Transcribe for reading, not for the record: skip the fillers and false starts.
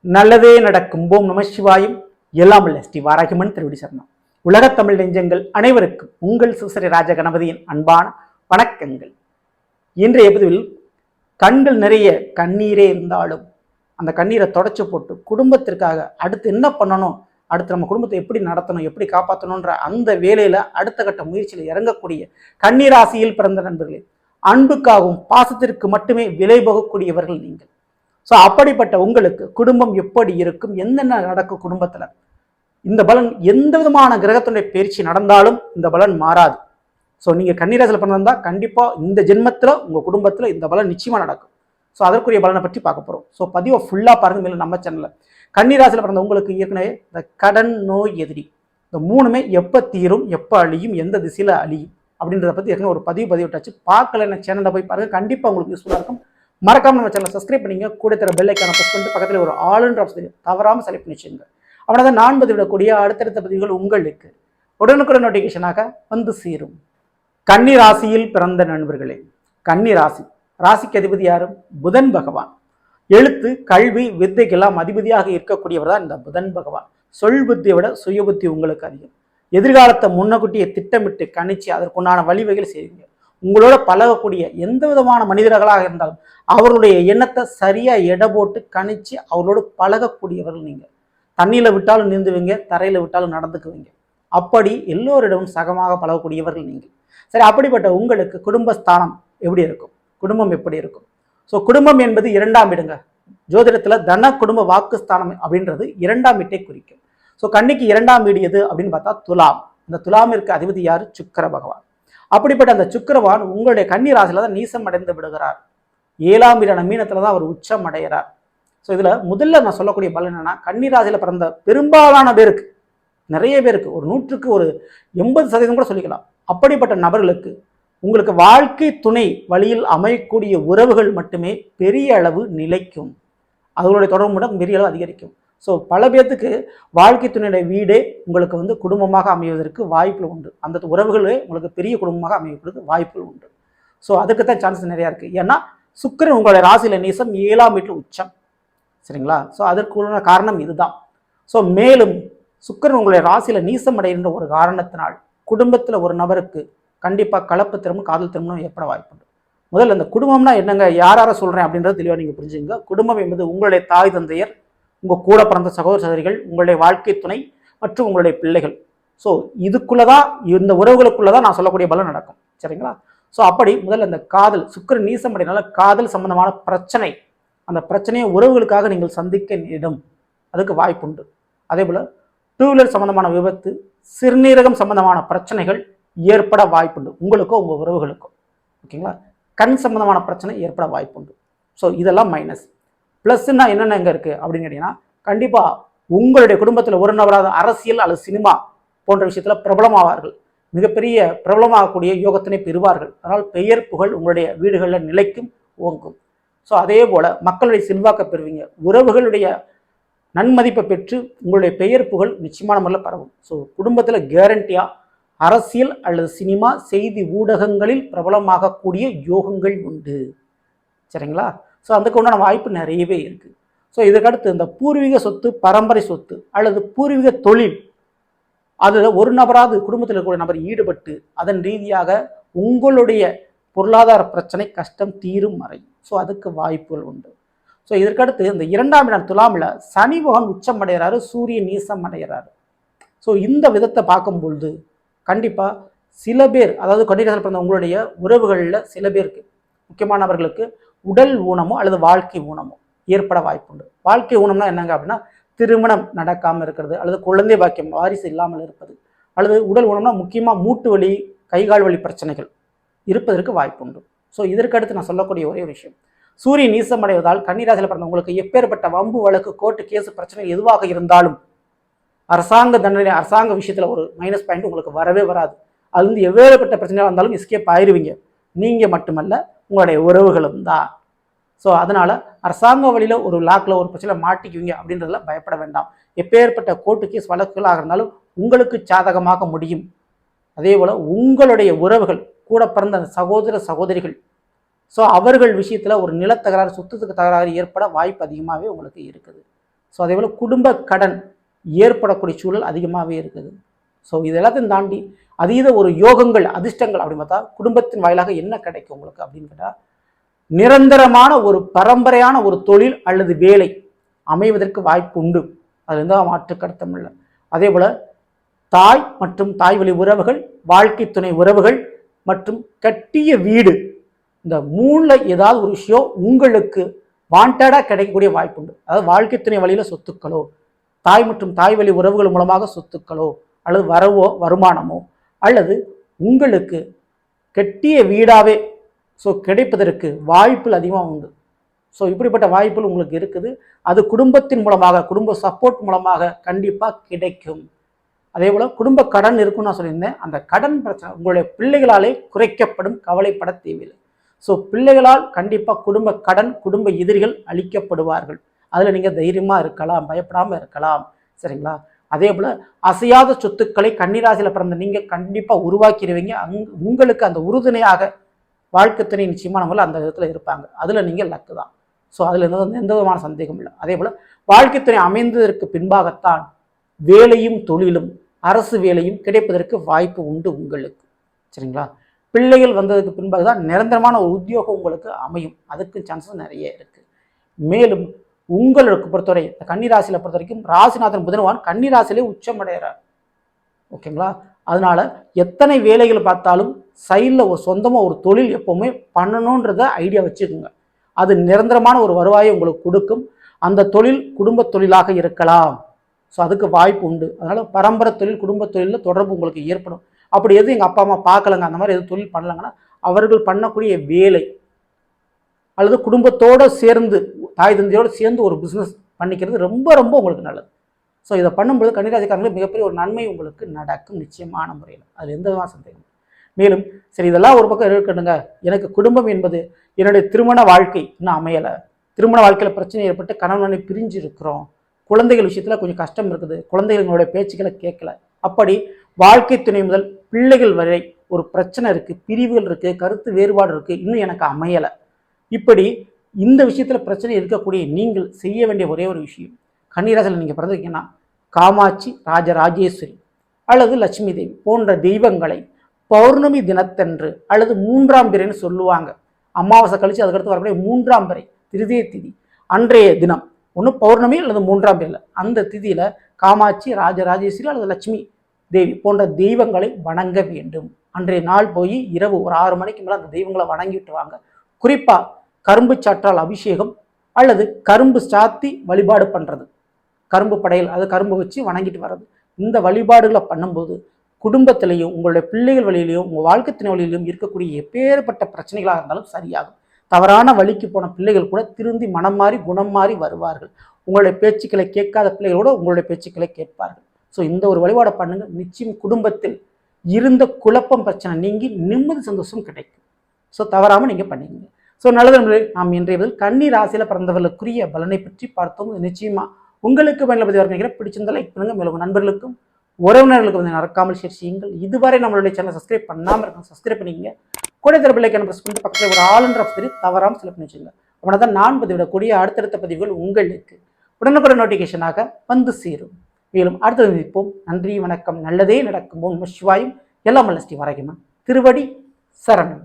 நல்லதே நடக்கும். ஓம் நம சிவாயும். எல்லாம் உள்ள ஸ்ரீ வாராகிமன் திருவடி சரணம். உலகத் தமிழ் நெஞ்சங்கள் அனைவருக்கும் உங்கள் சிவசரி ராஜ கணபதியின் அன்பான வணக்கங்கள். இன்றைய பதிவில் கண்கள் நிறைய கண்ணீரே இருந்தாலும் அந்த கண்ணீரை தொடச்சு போட்டு குடும்பத்திற்காக அடுத்து என்ன பண்ணணும், அடுத்து நம்ம குடும்பத்தை எப்படி நடத்தணும், எப்படி காப்பாற்றணுன்ற அந்த வேலையில அடுத்த கட்ட முயற்சியில் இறங்கக்கூடிய கண்ணீராசியில் பிறந்த நண்பர்களே, அன்புக்காகவும் பாசத்திற்கு மட்டுமே விலை போகக்கூடியவர்கள் நீங்கள். ஸோ அப்படிப்பட்ட உங்களுக்கு குடும்பம் எப்படி இருக்கும், என்னென்ன நடக்கும் குடும்பத்தில், இந்த பலன் எந்த விதமான கிரகத்துடைய பயிற்சி நடந்தாலும் இந்த பலன் மாறாது. ஸோ நீங்கள் கன்னிராசியில் பிறந்திருந்தால் கண்டிப்பாக இந்த ஜென்மத்தில் உங்கள் குடும்பத்தில் இந்த பலன் நிச்சயமாக நடக்கும். ஸோ அதற்குரிய பலனை பற்றி பார்க்க போகிறோம். ஸோ பதிவை ஃபுல்லாக பாருங்கள். மேலும் நம்ம சேனலில் கன்னிராசியில் பிறந்த உங்களுக்கு ஏற்கனவே இந்த கடன், நோய், எதிரி, இந்த மூணுமே எப்போ தீரும், எப்போ அழியும், எந்த திசையில் அழியும் அப்படின்றத பற்றி ஏற்கனவே ஒரு பதிவிட்டாச்சு. பார்க்கல என்ன சேனலில் போய் பாருங்கள், கண்டிப்பாக உங்களுக்கு யூஸ்ஃபுல்லாக இருக்கும். மறக்காம நம்ம சேனலை சப்ஸ்கிரைப் பண்ணிங்க, கூட தர பெல் ஐக்கானை ப்ரெஸ் பண்ணிட்டு பக்கத்தில் ஒரு ஆல்ன்ற ஆப்ஷன் தவறாமல் செலக்ட் பண்ணி வச்சுங்க. அப்படின்னா தான் நான் பதிவிடக்கூடிய அடுத்தடுத்த பதிவுகள் உங்களுக்கு உடனுக்குடன் நோட்டிஃபிகேஷனாக வந்து சேரும். கன்னி ராசியில் பிறந்த நண்பர்களே, கன்னி ராசி, ராசிக்கு அதிபதி யாரும்? புதன் பகவான். எழுத்து, கல்வி, வித்தைக்கெல்லாம் அதிபதியாக இருக்கக்கூடியவர் தான் இந்த புதன் பகவான். சொல் புத்தியை விட சுய புத்தி உங்களுக்கு அதிகம். எதிர்காலத்தை முன்னக்கூட்டியை திட்டமிட்டு கணிச்சு அதற்குண்டான வழிவகைகள் செய்வீங்க. உங்களோட பழகக்கூடிய எந்த விதமான மனிதர்களாக இருந்தாலும் அவருடைய எண்ணத்தை சரியா எடை போட்டு கணிச்சு அவரோடு பழகக்கூடியவர்கள் நீங்கள். தண்ணியில விட்டாலும் நீந்துவீங்க, தரையில விட்டாலும் நடந்துக்குவீங்க. அப்படி எல்லோரிடமும் சகமாக பழகக்கூடியவர்கள் நீங்கள். சரி, அப்படிப்பட்ட உங்களுக்கு குடும்பஸ்தானம் எப்படி இருக்கும், குடும்பம் எப்படி இருக்கும்? ஸோ குடும்பம் என்பது இரண்டாம் வீடுங்க. ஜோதிடத்துல தன குடும்ப வாக்குஸ்தானம் அப்படின்றது இரண்டாம் வீட்டை குறிக்கும். ஸோ கன்னிக்கு இரண்டாம் வீடு எது அப்படின்னு பார்த்தா துலாம். இந்த துலாமிற்கு அதிபதி யாரு? சுக்கிர பகவான். அப்படிப்பட்ட அந்த சுக்கிரவான் உங்களுடைய கன்னி ராசியில தான் நீசம் அடைந்து விடுகிறார். 7ஆம் வீடான மீனத்துல தான் அவர் உச்சம் அடைகிறார். ஸோ இதுல முதல்ல நான் சொல்லக்கூடிய பலன் என்னன்னா, கன்னி ராசியில பிறந்த பெரும்பாலான பேருக்கு, நிறைய பேருக்கு, ஒரு 100க்கு ஒரு 80% கூட சொல்லிக்கலாம், அப்படிப்பட்ட நபர்களுக்கு உங்களுக்கு வாழ்க்கை துணை வழியில் அமையக்கூடிய உறவுகள் மட்டுமே பெரிய அளவு நிலைக்கும். அவர்களுடைய தொடர்பு மட்டும் பெரிய அளவு அதிகரிக்கும். ஸோ பல பேர்த்துக்கு வாழ்க்கை துணையுடைய வீடே உங்களுக்கு குடும்பமாக அமைவதற்கு வாய்ப்புகள் உண்டு. அந்த உறவுகளே உங்களுக்கு பெரிய குடும்பமாக அமைவதற்கு வாய்ப்புகள் உண்டு. ஸோ அதுக்கு தான் சான்சஸ் நிறையா இருக்குது. ஏன்னா சுக்கிரன் உங்களுடைய ராசியில் நீசம், 7ஆம் வீட்டில் உச்சம். சரிங்களா? ஸோ அதற்குள்ள காரணம் இதுதான். ஸோ மேலும் சுக்கிரன் உங்களுடைய ராசியில் நீசம் அடைகின்ற ஒரு காரணத்தினால் குடும்பத்தில் ஒரு நபருக்கு கண்டிப்பாக கலப்பு திருமணம், காதல் திருமணம் ஏற்பட வாய்ப்புண்டு. முதல்ல இந்த குடும்பம்னா என்னங்க, யாரை சொல்கிறேன் அப்படின்றத தெளிவாக நீங்கள் புரிஞ்சுங்க. குடும்பம் என்பது உங்களுடைய தாய் தந்தையர், உங்கள் கூட பிறந்த சகோதர சகோதரிகள், உங்களுடைய வாழ்க்கை துணை மற்றும் உங்களுடைய பிள்ளைகள். ஸோ இதுக்குள்ளதான், இந்த உறவுகளுக்குள்ளதான் நான் சொல்லக்கூடிய பலம் நடக்கும். சரிங்களா? ஸோ அப்படி முதல்ல இந்த காதல், சுக்கிரன் நீசம் அப்படினால காதல் சம்பந்தமான பிரச்சனை, அந்த பிரச்சனையை உறவுகளுக்காக நீங்கள் சந்திக்க நேரிடும், அதுக்கு வாய்ப்புண்டு. அதே போல் 2 வீலர் சம்பந்தமான விபத்து, சிறுநீரகம் சம்பந்தமான பிரச்சனைகள் ஏற்பட வாய்ப்புண்டு, உங்களுக்கோ உங்கள் உறவுகளுக்கோ. ஓகேங்களா? கண் சம்பந்தமான பிரச்சனை ஏற்பட வாய்ப்புண்டு. ஸோ இதெல்லாம் மைனஸ். ப்ளஸ்ன்னா என்னென்ன எங்கே இருக்குது அப்படின்னு கேட்டிங்கன்னா, கண்டிப்பாக உங்களுடைய குடும்பத்தில் ஒரு நபராக அரசியல் அல்லது சினிமா போன்ற விஷயத்தில் பிரபலமாவார்கள், மிகப்பெரிய பிரபலமாகக்கூடிய யோகத்தினை பெறுவார்கள். அதனால் பெயர் புகழ் உங்களுடைய வீடுகளில் நிலைக்கும், ஓங்கும். ஸோ அதே போல் மக்களுடைய செல்வாக்க பெறுவீங்க, உறவுகளுடைய நன்மதிப்பை பெற்று உங்களுடைய பெயர் புகழ் நிச்சயமான முறையில் பரவும். ஸோ குடும்பத்தில் கேரண்டியாக அரசியல் அல்லது சினிமா, செய்தி ஊடகங்களில் பிரபலமாகக்கூடிய யோகங்கள் உண்டு. சரிங்களா? ஸோ அதுக்கு உண்டான வாய்ப்பு நிறையவே இருக்குது. ஸோ இதுக்கடுத்து இந்த பூர்வீக சொத்து, பரம்பரை சொத்து அல்லது பூர்வீக தொழில், அதில் ஒரு நபராது குடும்பத்தில் இருக்கக்கூடிய நபர் ஈடுபட்டு அதன் ரீதியாக உங்களுடைய பொருளாதார பிரச்சனை, கஷ்டம் தீரும் வரை. ஸோ அதுக்கு வாய்ப்புகள் உண்டு. ஸோ இதற்கடுத்து இந்த 2ஆம் இடம் துலாமில் சனி பகவான் உச்சம் அடைகிறாரு, சூரியன் நீசம் அடைகிறாரு. ஸோ இந்த விதத்தை பார்க்கும்பொழுது கண்டிப்பாக சில பேர், அதாவது கன்னிராசியில் பிறந்த உங்களுடைய உறவுகளில் சில பேருக்கு, முக்கியமானவர்களுக்கு உடல் ஊனமோ அல்லது வாழ்க்கை ஊனமோ ஏற்பட வாய்ப்புண்டு. வாழ்க்கை ஊனம்னா என்னங்க அப்படின்னா, திருமணம் நடக்காமல் இருக்கிறது, அல்லது குழந்தை பாக்கியம் வாரிசு இல்லாமல் இருப்பது, அல்லது உடல் ஊனம்னா முக்கியமாக மூட்டு வலி, கைகால் வலி பிரச்சனைகள் இருப்பதற்கு வாய்ப்புண்டு. ஸோ இதற்கடுத்து நான் சொல்லக்கூடிய ஒரே விஷயம், சூரியன் நீசம் அடைவதால் கன்னிராசியில் பிறந்த உங்களுக்கு எப்பேற்பட்ட வம்பு வழக்கு, கோர்ட்டு கேஸ் பிரச்சனை எதுவாக இருந்தாலும் அரசாங்க தண்டனை, அரசாங்க விஷயத்தில் ஒரு மைனஸ் பாயிண்ட் உங்களுக்கு வரவே வராது. அது வந்து எவ்வேறுபட்ட பிரச்சனையாக இருந்தாலும் எஸ்கேப் ஆயிடுவீங்க. நீங்கள் மட்டுமல்ல, உங்களுடைய உறவுகளும் தான். ஸோ அதனால் அரசாங்க வழியில் ஒரு லாக்கில் ஒரு பிரச்சனை மாட்டிக்குவீங்க அப்படின்றதுல பயப்பட வேண்டாம். எப்பேற்பட்ட கோர்ட்டு கேஸ் வழக்குகளாக இருந்தாலும் உங்களுக்கு சாதகமாக முடியும். அதே போல் உங்களுடைய உறவுகள், கூட பிறந்த சகோதர சகோதரிகள், ஸோ அவர்கள் விஷயத்தில் ஒரு நிலத்தகராறு, சொத்துக்கு தகராறு ஏற்பட வாய்ப்பு அதிகமாகவே உங்களுக்கு இருக்குது. ஸோ அதே போல் குடும்ப கடன் ஏற்படக்கூடிய சூழல் அதிகமாகவே இருக்குது. ஸோ இது எல்லாத்தையும் தாண்டி அதீத ஒரு யோகங்கள் அதிர்ஷ்டங்கள் அப்படின்னு பார்த்தா குடும்பத்தின் வாயிலாக என்ன கிடைக்கும் உங்களுக்கு அப்படின்னு கேட்டால், நிரந்தரமான ஒரு பரம்பரையான ஒரு தொழில் அல்லது வேலை அமைவதற்கு வாய்ப்பு உண்டு. அது எந்த மாற்று கருத்தும் இல்லை. அதே போல் தாய் மற்றும் தாய் வழி உறவுகள், வாழ்க்கை துணை உறவுகள் மற்றும் கட்டிய வீடு, இந்த மூணில் ஏதாவது ஒரு விஷயம் உங்களுக்கு வாண்டடாக கிடைக்கக்கூடிய வாய்ப்பு உண்டு. அதாவது வாழ்க்கை துணை வழியில் சொத்துக்களோ, தாய் மற்றும் தாய் வழி உறவுகள் மூலமாக சொத்துக்களோ, அல்லது வரவோ வருமானமோ, அல்லது உங்களுக்கு கட்டிய வீடாவே கிடைப்பதற்கு வாய்ப்புகள் அதிகமாக உண்டு. ஸோ இப்படிப்பட்ட வாய்ப்புகள் உங்களுக்கு இருக்குது. அது குடும்பத்தின் மூலமாக, குடும்ப சப்போர்ட் மூலமாக கண்டிப்பாக கிடைக்கும். அதே போல் குடும்ப கடன் இருக்குன்னு நான் சொல்லியிருந்தேன். அந்த கடன் பிரச்சனை உங்களுடைய பிள்ளைகளாலே குறைக்கப்படும், கவலைப்பட தேவையில்லை. ஸோ பிள்ளைகளால் கண்டிப்பாக குடும்ப கடன், குடும்ப எதிரிகள் அழிக்கப்படுவார்கள். அதில் நீங்கள் தைரியமாக இருக்கலாம், பயப்படாமல் இருக்கலாம். சரிங்களா? அதே போல் அசையாத சொத்துக்களை கன்னிராசியில் பிறந்த நீங்கள் கண்டிப்பாக உருவாக்கிடுவீங்க. உங்களுக்கு அந்த உறுதுணையாக வாழ்க்கை துணை நிச்சயமானவர்கள் அந்த விதத்தில் இருப்பாங்க. அதில் நீங்கள் லக்கு தான். ஸோ அதில் எந்த விதமான சந்தேகம் இல்லை. அதே போல் வாழ்க்கை துணை அமைந்ததற்கு பின்பாகத்தான் வேலையும் தொழிலும் அரசு வேலையும் கிடைப்பதற்கு வாய்ப்பு உண்டு உங்களுக்கு. சரிங்களா? பிள்ளைகள் வந்ததுக்கு பின்பாக தான் நிரந்தரமான ஒரு உத்தியோகம் உங்களுக்கு அமையும். அதுக்கு சான்சஸ் நிறைய இருக்குது. மேலும் உங்களுக்கு பொறுத்தவரை கன்னிராசியில் பொறுத்த வரைக்கும் ராசிநாதன் புதன்வான் கன்னிராசியிலே உச்சமடைகிறார். ஓகேங்களா? அதனால எத்தனை வேலைகள் பார்த்தாலும் சைடில் ஒரு சொந்தமாக ஒரு தொழில் எப்போவுமே பண்ணணுன்றத ஐடியா வச்சுக்கோங்க. அது நிரந்தரமான ஒரு வருவாயை உங்களுக்கு கொடுக்கும். அந்த தொழில் குடும்ப தொழிலாக இருக்கலாம். ஸோ அதுக்கு வாய்ப்பு உண்டு. அதனால் பரம்பரை தொழில், குடும்ப தொழிலில் தொடர்பு உங்களுக்கு ஏற்படும். அப்படி எதுவும் எங்கள் அப்பா அம்மா பார்க்கலங்க, அந்த மாதிரி எதுவும் தொழில் பண்ணலங்கன்னா அவர்கள் பண்ணக்கூடிய வேலை அல்லது குடும்பத்தோடு சேர்ந்து தாய் தந்தையோடு சேர்ந்து ஒரு பிஸ்னஸ் பண்ணிக்கிறது ரொம்ப ரொம்ப உங்களுக்கு நல்லது. ஸோ இதை பண்ணும்போது கன்னிராசிக்காரங்களுக்கு மிகப்பெரிய ஒரு நன்மை உங்களுக்கு நடக்கும் நிச்சயமான முறையில். அது எந்த விதமான சந்தேகம். மேலும் சரி, இதெல்லாம் ஒரு பக்கம் இருக்கணுங்க, எனக்கு குடும்பம் என்பது என்னுடைய திருமண வாழ்க்கை இன்னும் அமையலை, திருமண வாழ்க்கையில் பிரச்சனை ஏற்பட்டு கணவனை பிரிஞ்சு இருக்கிறோம், குழந்தைகள் விஷயத்தில் கொஞ்சம் கஷ்டம் இருக்குது, குழந்தைகளுடைய பேச்சுக்களை கேட்கல, அப்படி வாழ்க்கை துணை முதல் பிள்ளைகள் வரை ஒரு பிரச்சனை இருக்குது, பிரிவுகள் இருக்குது, கருத்து வேறுபாடு இருக்குது, இன்னும் எனக்கு அமையலை, இப்படி இந்த விஷயத்தில் பிரச்சனை இருக்கக்கூடிய நீங்கள் செய்ய வேண்டிய ஒரே ஒரு விஷயம், கன்னிராசியில் நீங்கள் பிறந்திருக்கீங்கன்னா காமாட்சி, ராஜராஜேஸ்வரி அல்லது லட்சுமி தேவி போன்ற தெய்வங்களை பௌர்ணமி தினத்தன்று அல்லது 3ஆம் பிறைன்னு சொல்லுவாங்க, அமாவாசை கழித்து அதுக்கடுத்து வரக்கூடிய 3ஆம் பிறை திருதிய திதி அன்றைய தினம், ஒன்று பௌர்ணமி அல்லது 3ஆம் பிறையில் அந்த திதியில் காமாட்சி, ராஜராஜேஸ்வரி அல்லது லட்சுமி தேவி போன்ற தெய்வங்களை வணங்க வேண்டும். அன்றைய நாள் போய் இரவு ஒரு 6 மணிக்கு மேலே அந்த தெய்வங்களை வணங்கிட்டு வாங்க. குறிப்பாக கரும்பு சாற்றால் அபிஷேகம் அல்லது கரும்பு சாத்தி வழிபாடு பண்ணுறது, கரும்பு படையல், அது கரும்பு வச்சு வணங்கிட்டு வர்றது, இந்த வழிபாடுகளை பண்ணும்போது குடும்பத்திலையும் உங்களுடைய பிள்ளைகள் வழியிலையும் உங்கள் வாழ்க்கை துணை வழியிலையும் இருக்கக்கூடிய எப்பேற்பட்ட பிரச்சனைகளாக இருந்தாலும் சரியாகும். தவறான வழிக்கு போன பிள்ளைகள் கூட திருந்தி மனம் மாறி குணம் மாறி வருவார்கள். உங்களுடைய பேச்சுக்களை கேட்காத பிள்ளைகளோட உங்களுடைய பேச்சுக்களை கேட்பார்கள். ஸோ இந்த ஒரு வழிபாடை பண்ணுங்க, நிச்சயம் குடும்பத்தில் இருந்த குழப்பம் பிரச்சனை நீங்கி நிம்மதி சந்தோஷம் கிடைக்கும். ஸோ தவறாமல் நீங்கள் பண்ணிக்கங்க. ஸோ நல்லது நண்பர்களே, நாம் இன்றைய பதில் கன்னி ராசியில் பிறந்தவர்களுக்குரிய பலனை பற்றி பார்த்தோம். நிச்சயமாக உங்களுக்கு பயனில் பற்றி வரணுங்கிற பிடிச்சிருந்தால் லைக் பண்ணுங்கள். மேலும் நண்பர்களுக்கும் உறவினர்களுக்கு வந்து மறக்காமல் ஷேர் செய்யுங்கள். இதுவரை நம்மளுடைய சேனல் சப்ஸ்கிரைப் பண்ணாமல் இருக்கணும், சப்ஸ்கிரைப் பண்ணிக்கங்க. கூட தர பிள்ளைக்கான ப்ரெஸ் பண்ணிட்டு பக்கத்தில் ஒரு ஆளுன்ற பற்றி தவறாமல் செலக்ட் பண்ணி வச்சுங்க. அப்படின்னா தான் நான் பதிவிடக்கூடிய அடுத்தடுத்த பதிவுகள் உங்களுக்கு உடனுக்குடன் நோட்டிஃபிகேஷனாக வந்து சேரும். மேலும் அடுத்தது சந்திப்போம். நன்றி, வணக்கம். நல்லதே நடக்கும். ஓம் நம சிவாயம். எல்லாம் வல்ல ஸ்ரீ வராகியம்மன் திருவடி சரணம்.